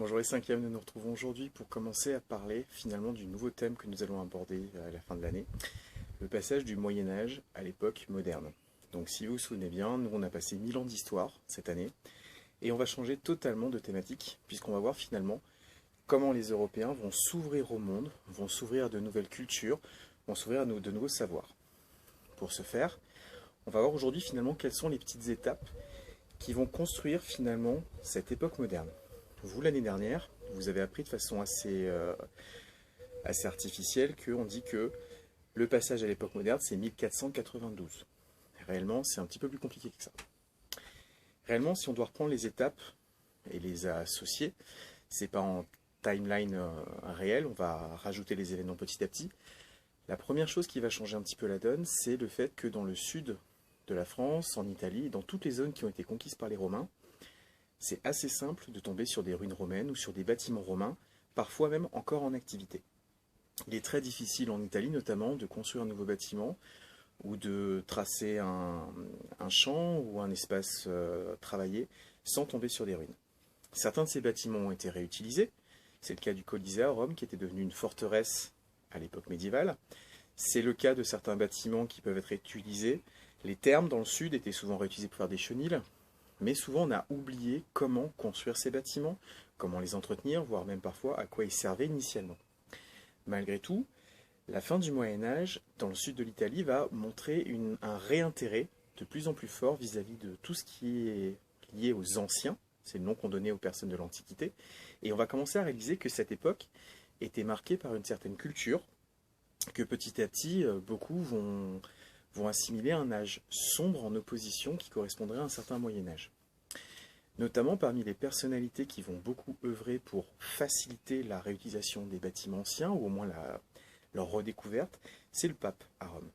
Bonjour les cinquièmes, nous nous retrouvons aujourd'hui pour commencer à parler finalement du nouveau thème que nous allons aborder à la fin de l'année, le passage du Moyen-Âge à l'époque moderne. Donc si vous vous souvenez bien, nous on a passé 1000 ans d'histoire cette année, et on va changer totalement de thématique, puisqu'on va voir finalement comment les Européens vont s'ouvrir au monde, vont s'ouvrir à de nouvelles cultures, vont s'ouvrir à de nouveaux savoirs. Pour ce faire, on va voir aujourd'hui finalement quelles sont les petites étapes qui vont construire finalement cette époque moderne. Vous, l'année dernière, vous avez appris de façon assez artificielle qu'on dit que le passage à l'époque moderne, c'est 1492. Réellement, c'est un petit peu plus compliqué que ça. Réellement, si on doit reprendre les étapes et les associer, c'est pas en timeline réel, on va rajouter les événements petit à petit. La première chose qui va changer un petit peu la donne, c'est le fait que dans le sud de la France, en Italie, dans toutes les zones qui ont été conquises par les Romains, c'est assez simple de tomber sur des ruines romaines ou sur des bâtiments romains, parfois même encore en activité. Il est très difficile en Italie notamment de construire un nouveau bâtiment ou de tracer un champ ou un espace travaillé sans tomber sur des ruines. Certains de ces bâtiments ont été réutilisés. C'est le cas du Colisée à Rome qui était devenu une forteresse à l'époque médiévale. C'est le cas de certains bâtiments qui peuvent être utilisés. Les thermes dans le sud étaient souvent réutilisés pour faire des chenils. Mais souvent on a oublié comment construire ces bâtiments, comment les entretenir, voire même parfois à quoi ils servaient initialement. Malgré tout, la fin du Moyen-Âge, dans le sud de l'Italie, va montrer un réintérêt de plus en plus fort vis-à-vis de tout ce qui est lié aux anciens, c'est le nom qu'on donnait aux personnes de l'Antiquité, et on va commencer à réaliser que cette époque était marquée par une certaine culture, que petit à petit, beaucoup vont assimiler un âge sombre en opposition qui correspondrait à un certain Moyen-Âge. Notamment parmi les personnalités qui vont beaucoup œuvrer pour faciliter la réutilisation des bâtiments anciens, ou au moins leur redécouverte, c'est le pape à Rome.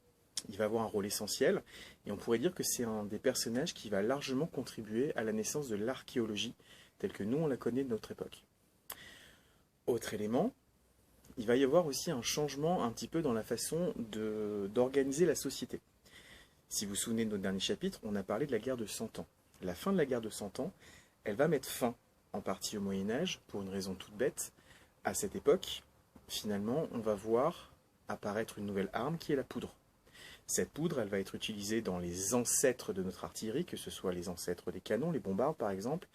Il va avoir un rôle essentiel, et on pourrait dire que c'est un des personnages qui va largement contribuer à la naissance de l'archéologie, telle que nous on la connaît de notre époque. Autre élément, il va y avoir aussi un changement un petit peu dans la façon d'organiser la société. Si vous vous souvenez de notre dernier chapitre, on a parlé de la guerre de 100 ans. La fin de la guerre de 100 ans, elle va mettre fin en partie au Moyen-Âge, pour une raison toute bête. À cette époque, finalement, on va voir apparaître une nouvelle arme qui est la poudre. Cette poudre, elle va être utilisée dans les ancêtres de notre artillerie, que ce soit les ancêtres des canons, les bombardes par exemple,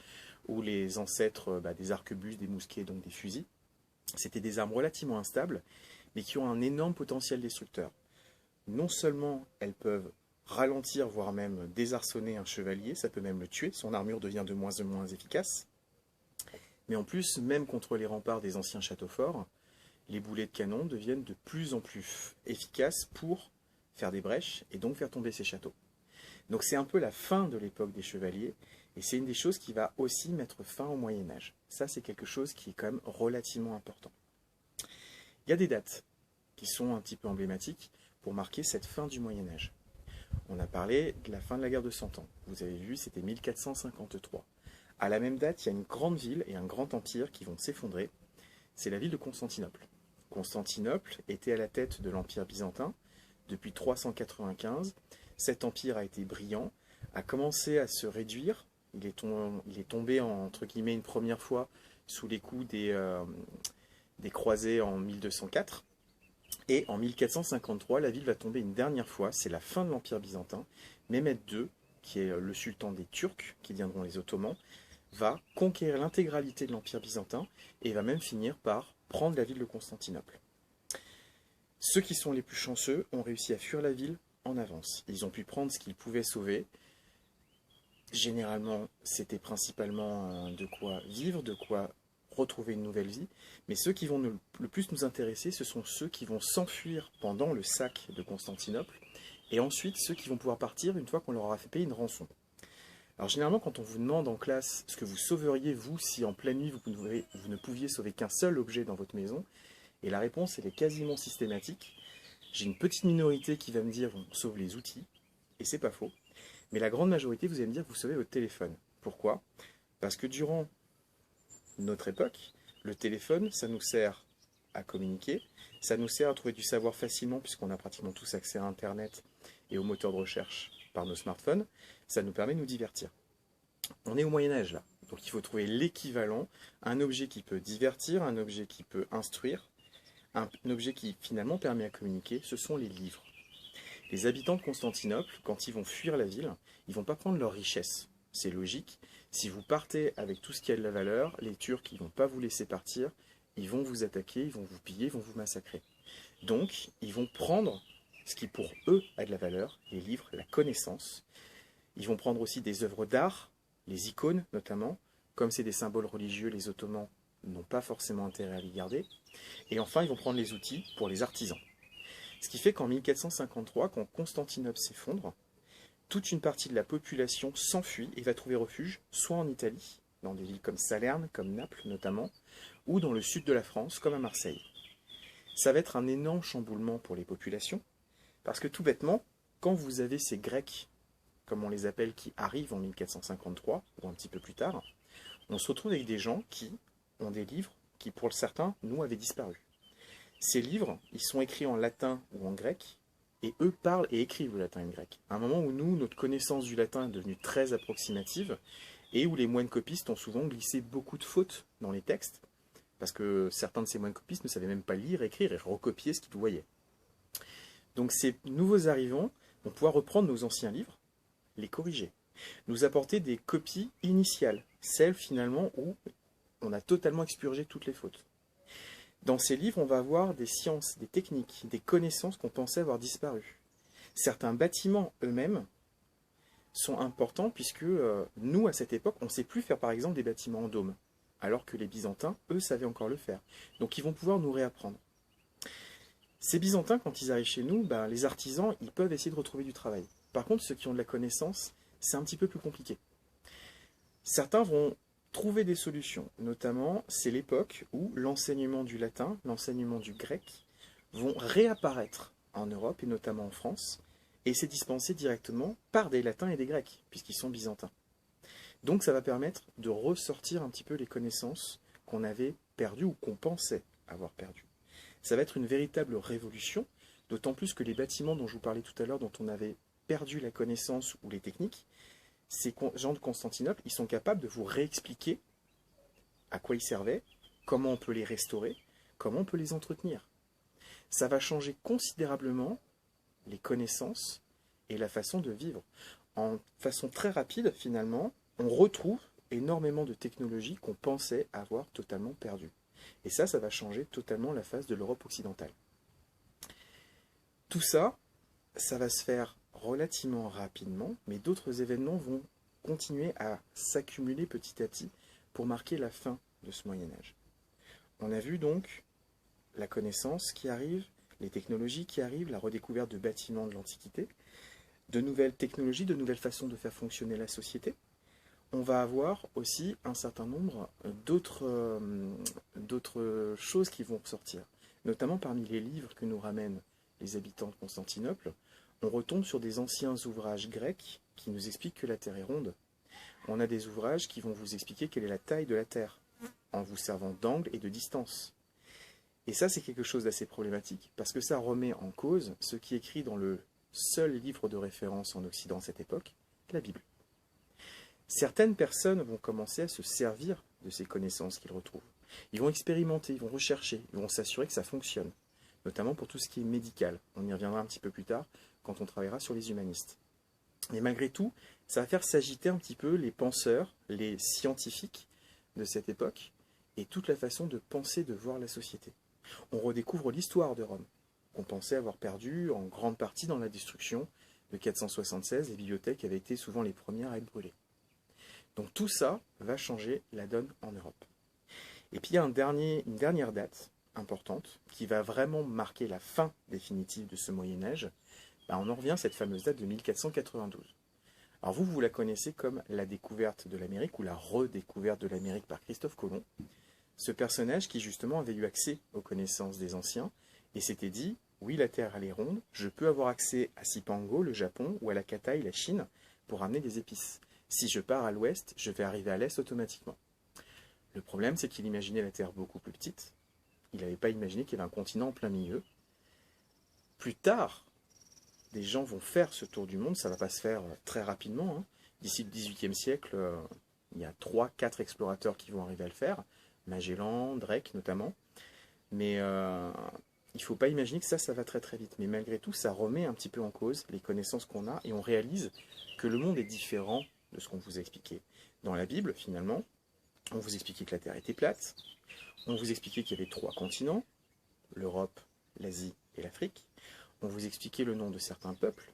ou les ancêtres des arquebuses, des mousquets, donc des fusils. C'était des armes relativement instables, mais qui ont un énorme potentiel destructeur. Non seulement elles peuvent ralentir, voire même désarçonner un chevalier, ça peut même le tuer, son armure devient de moins en moins efficace, mais en plus, même contre les remparts des anciens châteaux forts, les boulets de canon deviennent de plus en plus efficaces pour faire des brèches et donc faire tomber ces châteaux. Donc c'est un peu la fin de l'époque des chevaliers, et c'est une des choses qui va aussi mettre fin au Moyen-Âge. Ça, c'est quelque chose qui est quand même relativement important. Il y a des dates qui sont un petit peu emblématiques pour marquer cette fin du Moyen-Âge. On a parlé de la fin de la guerre de 100 ans. Vous avez vu, c'était 1453. À la même date, il y a une grande ville et un grand empire qui vont s'effondrer. C'est la ville de Constantinople. Constantinople était à la tête de l'empire byzantin depuis 395. Cet empire a été brillant, a commencé à se réduire. Il est tombé, entre guillemets, une première fois sous les coups des croisés en 1204. Et en 1453, la ville va tomber une dernière fois, c'est la fin de l'Empire byzantin. Mehmed II, qui est le sultan des Turcs, qui deviendront les Ottomans, va conquérir l'intégralité de l'Empire byzantin et va même finir par prendre la ville de Constantinople. Ceux qui sont les plus chanceux ont réussi à fuir la ville en avance. Ils ont pu prendre ce qu'ils pouvaient sauver. Généralement, c'était principalement de quoi vivre, de quoi retrouver une nouvelle vie, mais ceux qui vont le plus nous intéresser, ce sont ceux qui vont s'enfuir pendant le sac de Constantinople, et ensuite ceux qui vont pouvoir partir une fois qu'on leur aura fait payer une rançon. Alors généralement, quand on vous demande en classe ce que vous sauveriez, vous, si en pleine nuit vous ne pouviez sauver qu'un seul objet dans votre maison, et la réponse elle est quasiment systématique. J'ai une petite minorité qui va me dire on sauve les outils, et c'est pas faux, mais la grande majorité vous allez me dire vous sauvez votre téléphone. Pourquoi? Parce que durant notre époque, le téléphone, ça nous sert à communiquer, ça nous sert à trouver du savoir facilement puisqu'on a pratiquement tous accès à Internet et aux moteurs de recherche par nos smartphones, ça nous permet de nous divertir. On est au Moyen-Âge là, Donc il faut trouver l'équivalent, un objet qui peut divertir, un objet qui peut instruire, un objet qui finalement permet à communiquer, ce sont les livres. Les habitants de Constantinople, quand ils vont fuir la ville, ils ne vont pas prendre leur richesse. C'est logique. Si vous partez avec tout ce qui a de la valeur, les Turcs ils ne vont pas vous laisser partir, ils vont vous attaquer, ils vont vous piller, ils vont vous massacrer. Donc, ils vont prendre ce qui pour eux a de la valeur, les livres, la connaissance. Ils vont prendre aussi des œuvres d'art, les icônes notamment. Comme c'est des symboles religieux, les Ottomans n'ont pas forcément intérêt à les garder. Et enfin, ils vont prendre les outils pour les artisans. Ce qui fait qu'en 1453, quand Constantinople s'effondre, toute une partie de la population s'enfuit et va trouver refuge, soit en Italie, dans des villes comme Salerne, comme Naples notamment, ou dans le sud de la France, comme à Marseille. Ça va être un énorme chamboulement pour les populations, parce que tout bêtement, quand vous avez ces Grecs, comme on les appelle, qui arrivent en 1453, ou un petit peu plus tard, on se retrouve avec des gens qui ont des livres qui, pour certains, nous, avaient disparu. Ces livres, ils sont écrits en latin ou en grec, et eux parlent et écrivent le latin et le grec. À un moment où nous, notre connaissance du latin est devenue très approximative, et où les moines copistes ont souvent glissé beaucoup de fautes dans les textes, parce que certains de ces moines copistes ne savaient même pas lire, écrire et recopier ce qu'ils voyaient. Donc ces nouveaux arrivants vont pouvoir reprendre nos anciens livres, les corriger, nous apporter des copies initiales, celles finalement où on a totalement expurgé toutes les fautes. Dans ces livres, on va avoir des sciences, des techniques, des connaissances qu'on pensait avoir disparues. Certains bâtiments eux-mêmes sont importants puisque nous, à cette époque, on ne sait plus faire par exemple des bâtiments en dôme, alors que les Byzantins, eux, savaient encore le faire. Donc ils vont pouvoir nous réapprendre. Ces Byzantins, quand ils arrivent chez nous, les artisans, ils peuvent essayer de retrouver du travail. Par contre, ceux qui ont de la connaissance, c'est un petit peu plus compliqué. Certains vont trouver des solutions, notamment, c'est l'époque où l'enseignement du latin, l'enseignement du grec, vont réapparaître en Europe, et notamment en France, et c'est dispensé directement par des latins et des grecs, puisqu'ils sont byzantins. Donc ça va permettre de ressortir un petit peu les connaissances qu'on avait perdues ou qu'on pensait avoir perdues. Ça va être une véritable révolution, d'autant plus que les bâtiments dont je vous parlais tout à l'heure, dont on avait perdu la connaissance ou les techniques, ces gens de Constantinople, ils sont capables de vous réexpliquer à quoi ils servaient, comment on peut les restaurer, comment on peut les entretenir. Ça va changer considérablement les connaissances et la façon de vivre. En façon très rapide, finalement, on retrouve énormément de technologies qu'on pensait avoir totalement perdues. Et ça va changer totalement la face de l'Europe occidentale. Tout ça, ça va se faire relativement rapidement, mais d'autres événements vont continuer à s'accumuler petit à petit pour marquer la fin de ce Moyen-Âge. On a vu donc la connaissance qui arrive, les technologies qui arrivent, la redécouverte de bâtiments de l'Antiquité, de nouvelles technologies, de nouvelles façons de faire fonctionner la société. On va avoir aussi un certain nombre d'autres choses qui vont sortir. Notamment parmi les livres que nous ramènent les habitants de Constantinople, on retombe sur des anciens ouvrages grecs qui nous expliquent que la Terre est ronde. On a des ouvrages qui vont vous expliquer quelle est la taille de la Terre, en vous servant d'angle et de distance. Et ça, c'est quelque chose d'assez problématique, parce que ça remet en cause ce qui est écrit dans le seul livre de référence en Occident à cette époque, la Bible. Certaines personnes vont commencer à se servir de ces connaissances qu'ils retrouvent. Ils vont expérimenter, ils vont rechercher, ils vont s'assurer que ça fonctionne, notamment pour tout ce qui est médical. On y reviendra un petit peu plus tard quand on travaillera sur les humanistes. Mais malgré tout, ça va faire s'agiter un petit peu les penseurs, les scientifiques de cette époque, et toute la façon de penser, de voir la société. On redécouvre l'histoire de Rome, qu'on pensait avoir perdue en grande partie dans la destruction de 476. Les bibliothèques avaient été souvent les premières à être brûlées. Donc tout ça va changer la donne en Europe. Et puis il y a une dernière date importante qui va vraiment marquer la fin définitive de ce Moyen-Âge. On en revient à cette fameuse date de 1492. Alors vous la connaissez comme la découverte de l'Amérique ou la redécouverte de l'Amérique par Christophe Colomb. Ce personnage qui justement avait eu accès aux connaissances des anciens et s'était dit, oui la Terre elle est ronde, je peux avoir accès à Cipango, le Japon, ou à la Cathay, la Chine, pour amener des épices. Si je pars à l'ouest, je vais arriver à l'est automatiquement. Le problème, c'est qu'il imaginait la Terre beaucoup plus petite. Il n'avait pas imaginé qu'il y avait un continent en plein milieu. Plus tard, des gens vont faire ce tour du monde, ça ne va pas se faire très rapidement. D'ici le XVIIIe siècle, Il y a 3-4 explorateurs qui vont arriver à le faire, Magellan, Drake notamment. Mais il ne faut pas imaginer que ça va très très vite. Mais malgré tout, ça remet un petit peu en cause les connaissances qu'on a et on réalise que le monde est différent de ce qu'on vous a expliqué. Dans la Bible, finalement, on vous expliquait que la Terre était plate, on vous expliquait qu'il y avait 3 continents, l'Europe, l'Asie et l'Afrique. On vous expliquait le nom de certains peuples.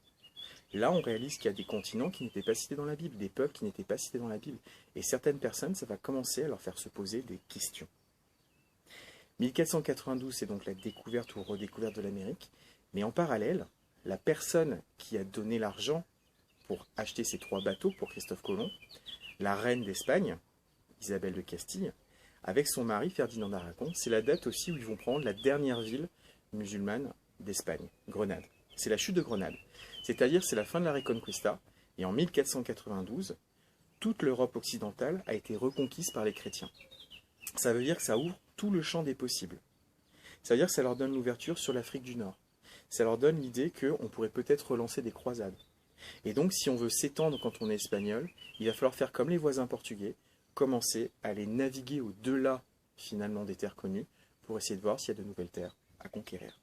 Là, on réalise qu'il y a des continents qui n'étaient pas cités dans la Bible, des peuples qui n'étaient pas cités dans la Bible. Et certaines personnes, ça va commencer à leur faire se poser des questions. 1492, c'est donc la découverte ou redécouverte de l'Amérique. Mais en parallèle, la personne qui a donné l'argent pour acheter ces 3 bateaux pour Christophe Colomb, la reine d'Espagne, Isabelle de Castille, avec son mari Ferdinand d'Aragon, c'est la date aussi où ils vont prendre la dernière ville musulmane d'Espagne, Grenade. C'est la chute de Grenade. C'est-à-dire c'est la fin de la Reconquista, et en 1492, toute l'Europe occidentale a été reconquise par les chrétiens. Ça veut dire que ça ouvre tout le champ des possibles. Ça veut dire que ça leur donne l'ouverture sur l'Afrique du Nord. Ça leur donne l'idée qu'on pourrait peut-être relancer des croisades. Et donc, si on veut s'étendre quand on est espagnol, il va falloir faire comme les voisins portugais, commencer à aller naviguer au-delà, finalement, des terres connues, pour essayer de voir s'il y a de nouvelles terres à conquérir.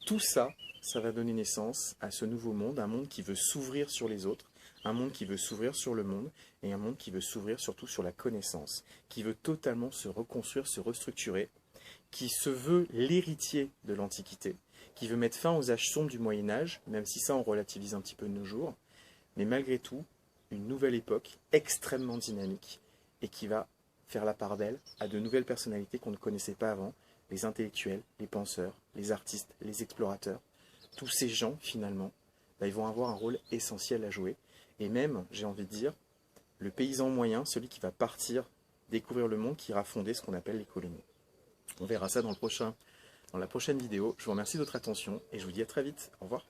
Tout ça, ça va donner naissance à ce nouveau monde, un monde qui veut s'ouvrir sur les autres, un monde qui veut s'ouvrir sur le monde, et un monde qui veut s'ouvrir surtout sur la connaissance, qui veut totalement se reconstruire, se restructurer, qui se veut l'héritier de l'Antiquité, qui veut mettre fin aux âges sombres du Moyen-Âge, même si ça on relativise un petit peu de nos jours, mais malgré tout, une nouvelle époque extrêmement dynamique, et qui va faire la part d'elle à de nouvelles personnalités qu'on ne connaissait pas avant, les intellectuels, les penseurs, les artistes, les explorateurs. Tous ces gens, finalement, ils vont avoir un rôle essentiel à jouer. Et même, j'ai envie de dire, le paysan moyen, celui qui va partir découvrir le monde, qui ira fonder ce qu'on appelle les colonies. On verra ça dans la prochaine vidéo. Je vous remercie de votre attention et je vous dis à très vite. Au revoir.